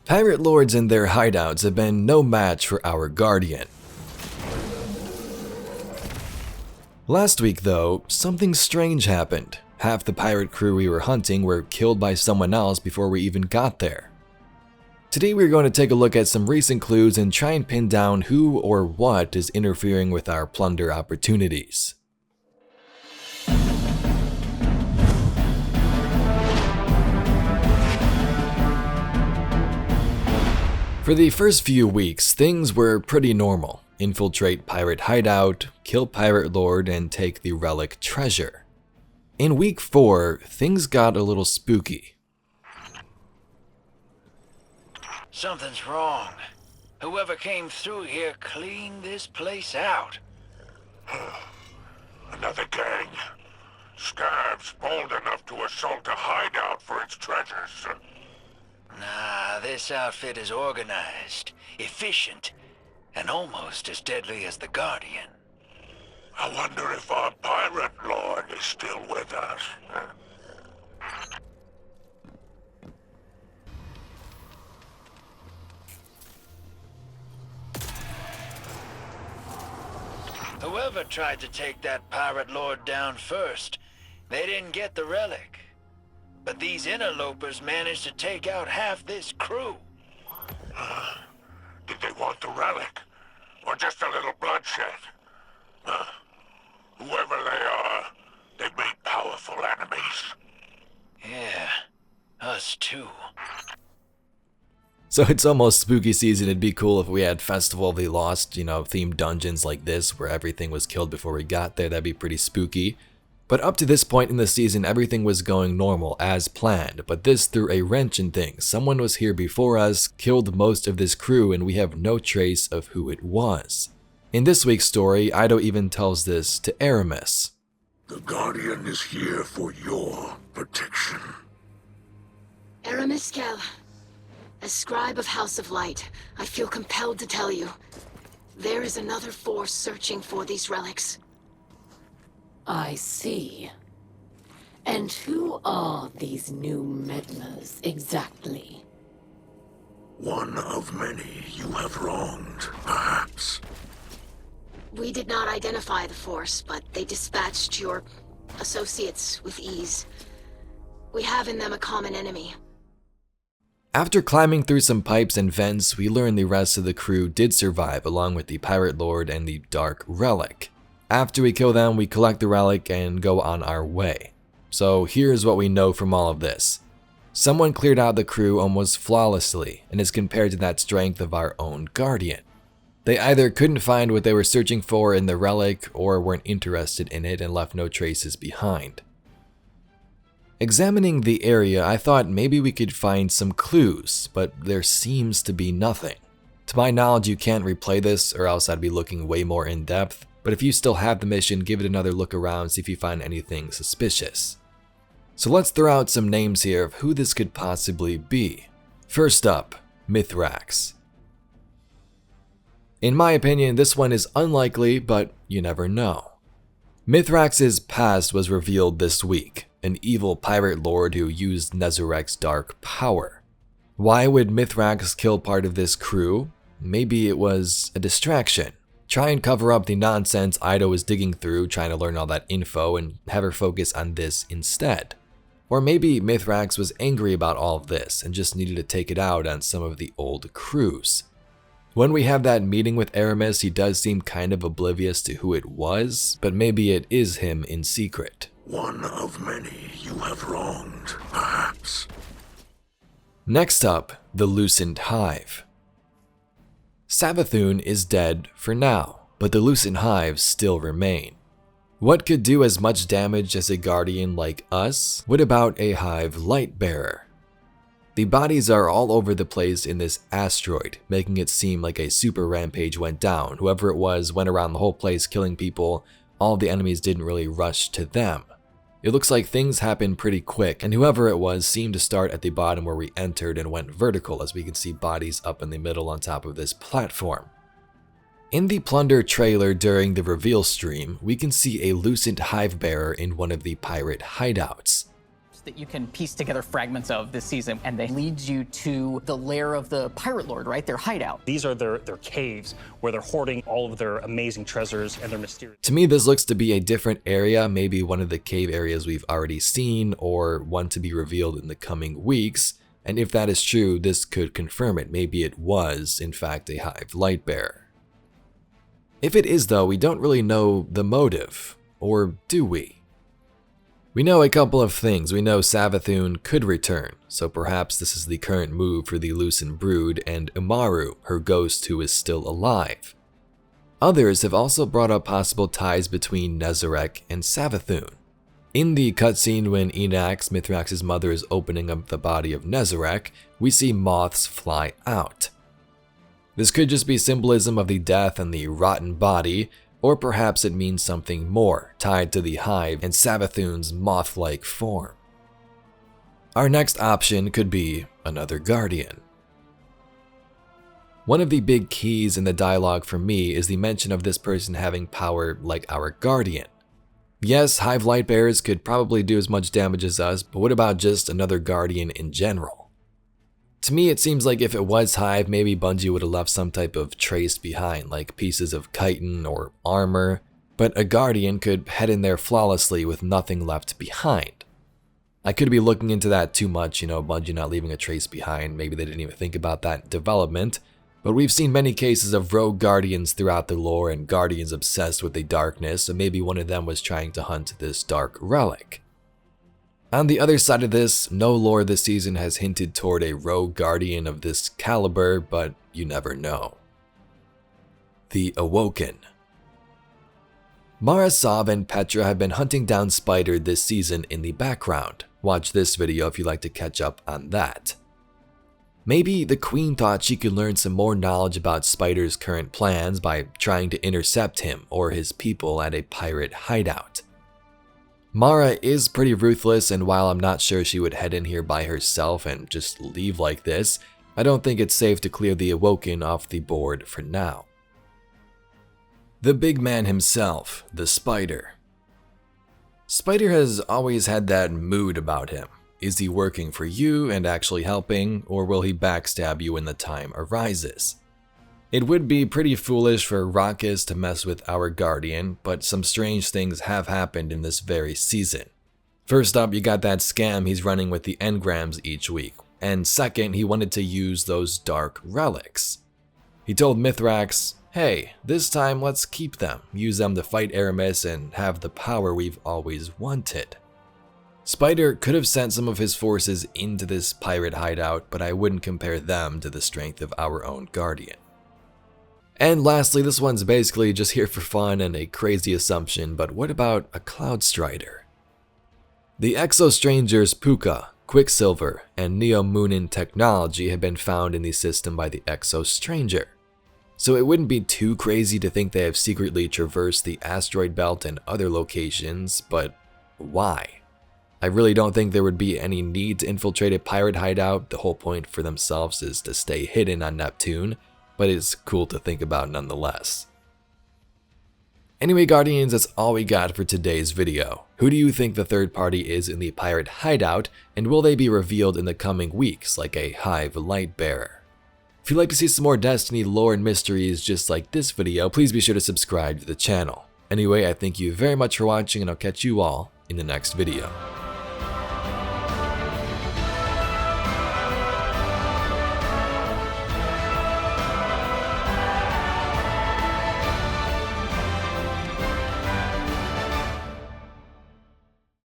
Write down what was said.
Pirate lords and their hideouts have been no match for our guardian. Last week though, something strange happened. Half the pirate crew we were hunting were killed by someone else before we even got there. Today we're going to take a look at some recent clues and try and pin down who or what is interfering with our plunder opportunities. For the first few weeks, things were pretty normal. Infiltrate pirate hideout, kill pirate lord, and take the relic treasure. In week 4, things got a little spooky. Something's wrong. Whoever came through here cleaned this place out. Another gang. Scabs bold enough to assault a hideout for its treasures. Nah, this outfit is organized, efficient, and almost as deadly as the Guardian. I wonder if our pirate lord is still with us. Whoever tried to take that pirate lord down first, they didn't get the relic. But these interlopers managed to take out half this crew. Did they want the relic? Or just a little bloodshed? Whoever they are, they've made powerful enemies. Yeah, us too. So it's almost spooky season. It'd be cool if we had Festival of the Lost, themed dungeons like this where everything was killed before we got there. That'd be pretty spooky. But up to this point in the season, everything was going normal as planned, but this threw a wrench in things. Someone was here before us, killed most of this crew, and we have no trace of who it was. In this week's story, Ido even tells this to Aramis. The Guardian is here for your protection. Aramis Kell, as scribe of House of Light, I feel compelled to tell you, there is another force searching for these relics. I see. And who are these new meddlers exactly? One of many you have wronged, perhaps. We did not identify the force, but they dispatched your associates with ease. We have in them a common enemy. After climbing through some pipes and vents, we learned the rest of the crew did survive along with the pirate lord and the dark relic. After we kill them, we collect the relic and go on our way. So here's what we know from all of this. Someone cleared out the crew almost flawlessly and is compared to that strength of our own guardian. They either couldn't find what they were searching for in the relic or weren't interested in it and left no traces behind. Examining the area, I thought maybe we could find some clues, but there seems to be nothing. To my knowledge, you can't replay this or else I'd be looking way more in depth. But if you still have the mission, give it another look around, see if you find anything suspicious. So let's throw out some names here of who this could possibly be. First up, Mithrax. In my opinion, this one is unlikely, but you never know. Mithrax's past was revealed this week, an evil pirate lord who used Nezarek's dark power. Why would Mithrax kill part of this crew? Maybe it was a distraction. Try and cover up the nonsense Ido was digging through, trying to learn all that info and have her focus on this instead. Or maybe Mithrax was angry about all of this and just needed to take it out on some of the old crews. When we have that meeting with Aramis, he does seem kind of oblivious to who it was, but maybe it is him in secret. One of many you have wronged, perhaps. Next up, the Lucent Hive. Savathun is dead for now, but the Lucent Hives still remain. What could do as much damage as a guardian like us? What about a hive lightbearer? The bodies are all over the place in this asteroid, making it seem like a super rampage went down. Whoever it was went around the whole place killing people. All the enemies didn't really rush to them. It looks like things happened pretty quick, and whoever it was seemed to start at the bottom where we entered and went vertical, as we can see bodies up in the middle on top of this platform. In the Plunder trailer during the reveal stream, we can see a Lucent Hive Bearer in one of the pirate hideouts. that you can piece together fragments of this season, and they lead you to the lair of the Pirate Lord, right? Their hideout. These are their caves where they're hoarding all of their amazing treasures and their mysterious... To me, this looks to be a different area, maybe one of the cave areas we've already seen, or one to be revealed in the coming weeks. And if that is true, this could confirm it. Maybe it was, in fact, a Hive Lightbearer. If it is, though, we don't really know the motive, or do we? We know a couple of things. We know Savathun could return, so perhaps this is the current move for the Lucent Brood and Umaru, her ghost who is still alive. Others have also brought up possible ties between Nezarec and Savathun. In the cutscene when Enax, Mithrax's mother, is opening up the body of Nezarec, we see moths fly out. This could just be symbolism of the death and the rotten body, or perhaps it means something more, tied to the Hive and Savathun's moth-like form. Our next option could be another Guardian. One of the big keys in the dialogue for me is the mention of this person having power like our Guardian. Yes, Hive Lightbearers could probably do as much damage as us, but what about just another Guardian in general? To me, it seems like if it was Hive, maybe Bungie would have left some type of trace behind, like pieces of chitin or armor, but a Guardian could head in there flawlessly with nothing left behind. I could be looking into that too much, Bungie not leaving a trace behind, maybe they didn't even think about that in development. But we've seen many cases of rogue Guardians throughout the lore and Guardians obsessed with the darkness, so maybe one of them was trying to hunt this dark relic. On the other side of this, no lore this season has hinted toward a rogue Guardian of this caliber, but you never know. The Awoken. Mara, Sov, and Petra have been hunting down Spider this season in the background. Watch this video if you'd like to catch up on that. Maybe the Queen thought she could learn some more knowledge about Spider's current plans by trying to intercept him or his people at a pirate hideout. Mara is pretty ruthless, and while I'm not sure she would head in here by herself and just leave like this, I don't think it's safe to clear the Awoken off the board for now. The big man himself, the Spider. Spider has always had that mood about him. Is he working for you and actually helping, or will he backstab you when the time arises? It would be pretty foolish for Raucus to mess with our Guardian, but some strange things have happened in this very season. First up, you got that scam he's running with the engrams each week, and second, he wanted to use those dark relics. He told Mithrax, hey, this time let's keep them, use them to fight Aramis and have the power we've always wanted. Spider could have sent some of his forces into this pirate hideout, but I wouldn't compare them to the strength of our own Guardian. And lastly, this one's basically just here for fun and a crazy assumption, but what about a Cloud Strider? The Exo-Strangers Puka, Quicksilver, and Neo-Moonin technology have been found in the system by the Exo-Stranger. So it wouldn't be too crazy to think they have secretly traversed the asteroid belt and other locations, but why? I really don't think there would be any need to infiltrate a pirate hideout. The whole point for themselves is to stay hidden on Neptune, but it's cool to think about nonetheless. Anyway, Guardians, that's all we got for today's video. Who do you think the third party is in the pirate hideout, and will they be revealed in the coming weeks like a Hive Lightbearer? If you'd like to see some more Destiny lore and mysteries just like this video, please be sure to subscribe to the channel. Anyway, I thank you very much for watching, and I'll catch you all in the next video.